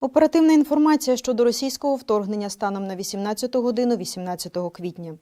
Оперативна інформація щодо російського вторгнення станом на 18 годину 18 квітня.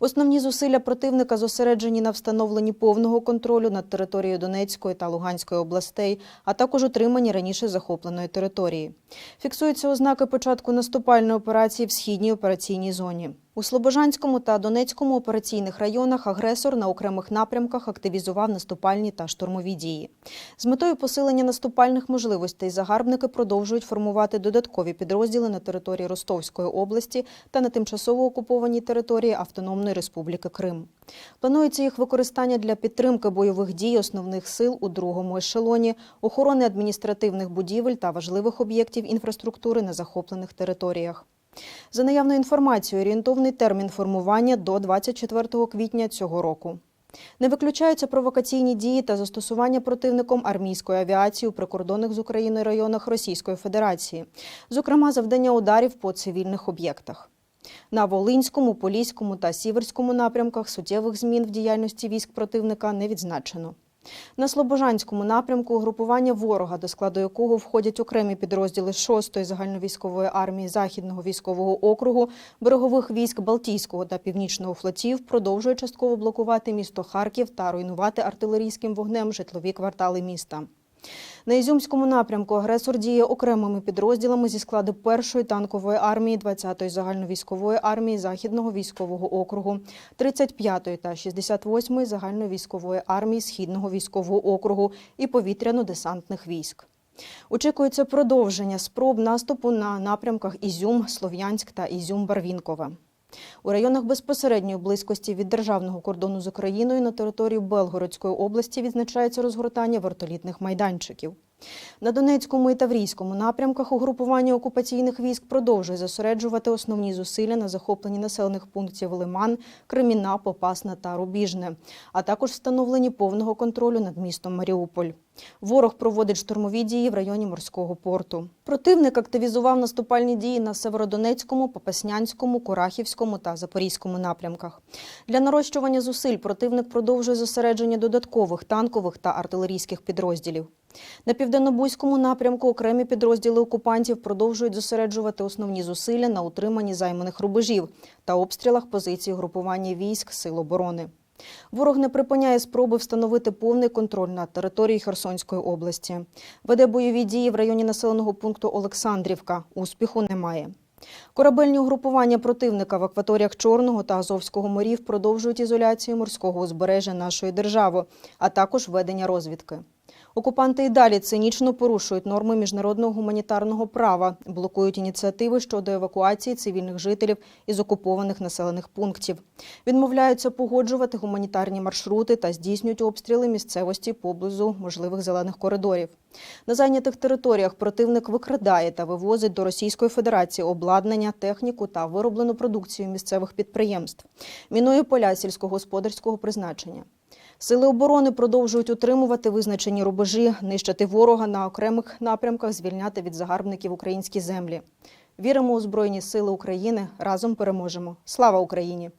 Основні зусилля противника зосереджені на встановленні повного контролю над територією Донецької та Луганської областей, а також утриманні раніше захопленої території. Фіксуються ознаки початку наступальної операції в східній операційній зоні. У Слобожанському та Донецькому операційних районах агресор на окремих напрямках активізував наступальні та штурмові дії. З метою посилення наступальних можливостей загарбники продовжують формувати додаткові підрозділи на території Ростовської області та на тимчасово окупованій території Автономної Республіки Крим. Планується їх використання для підтримки бойових дій основних сил у другому ешелоні, охорони адміністративних будівель та важливих об'єктів інфраструктури на захоплених територіях. За наявною інформацією, орієнтовний термін формування до 24 квітня цього року. Не виключаються провокаційні дії та застосування противником армійської авіації у прикордонних з Україною районах Російської Федерації, зокрема завдання ударів по цивільних об'єктах. На Волинському, Поліському та Сіверському напрямках суттєвих змін в діяльності військ противника не відзначено. На Слобожанському напрямку угрупування ворога, до складу якого входять окремі підрозділи 6-ї загальновійськової армії Західного військового округу, берегових військ Балтійського та Північного флотів, продовжує частково блокувати місто Харків та руйнувати артилерійським вогнем житлові квартали міста. На Ізюмському напрямку агресор діє окремими підрозділами зі складу 1-ї танкової армії 20-ї загальновійськової армії Західного військового округу, 35-ї та 68-ї загальновійськової армії Східного військового округу і повітряно-десантних військ. Очікується продовження спроб наступу на напрямках Ізюм, Слов'янськ та Ізюм-Барвінкове. У районах безпосередньої близькості від державного кордону з Україною на території Белгородської області відзначається розгортання вертолітних майданчиків. На Донецькому і Таврійському напрямках угрупування окупаційних військ продовжує зосереджувати основні зусилля на захопленні населених пунктів Лиман, Креміна, Попасна та Рубіжне, а також встановленні повного контролю над містом Маріуполь. Ворог проводить штурмові дії в районі морського порту. Противник активізував наступальні дії на Северодонецькому, Попаснянському, Курахівському та Запорізькому напрямках. Для нарощування зусиль противник продовжує зосередження додаткових танкових та артилерійських підрозділів. На Південнобузькому напрямку окремі підрозділи окупантів продовжують зосереджувати основні зусилля на утриманні займаних рубежів та обстрілах позицій групування військ Сил оборони. Ворог не припиняє спроби встановити повний контроль над територією Херсонської області. Веде бойові дії в районі населеного пункту Олександрівка. Успіху немає. Корабельні угрупування противника в акваторіях Чорного та Азовського морів продовжують ізоляцію морського узбережжя нашої держави, а також ведення розвідки. Окупанти і далі цинічно порушують норми міжнародного гуманітарного права, блокують ініціативи щодо евакуації цивільних жителів із окупованих населених пунктів, відмовляються погоджувати гуманітарні маршрути та здійснюють обстріли місцевості поблизу можливих зелених коридорів. На зайнятих територіях противник викрадає та вивозить до Російської Федерації обладнання, техніку та вироблену продукцію місцевих підприємств, мінує поля сільськогосподарського призначення. Сили оборони продовжують утримувати визначені рубежі, нищити ворога на окремих напрямках, звільняти від загарбників українські землі. Віримо у Збройні Сили України, разом переможемо. Слава Україні!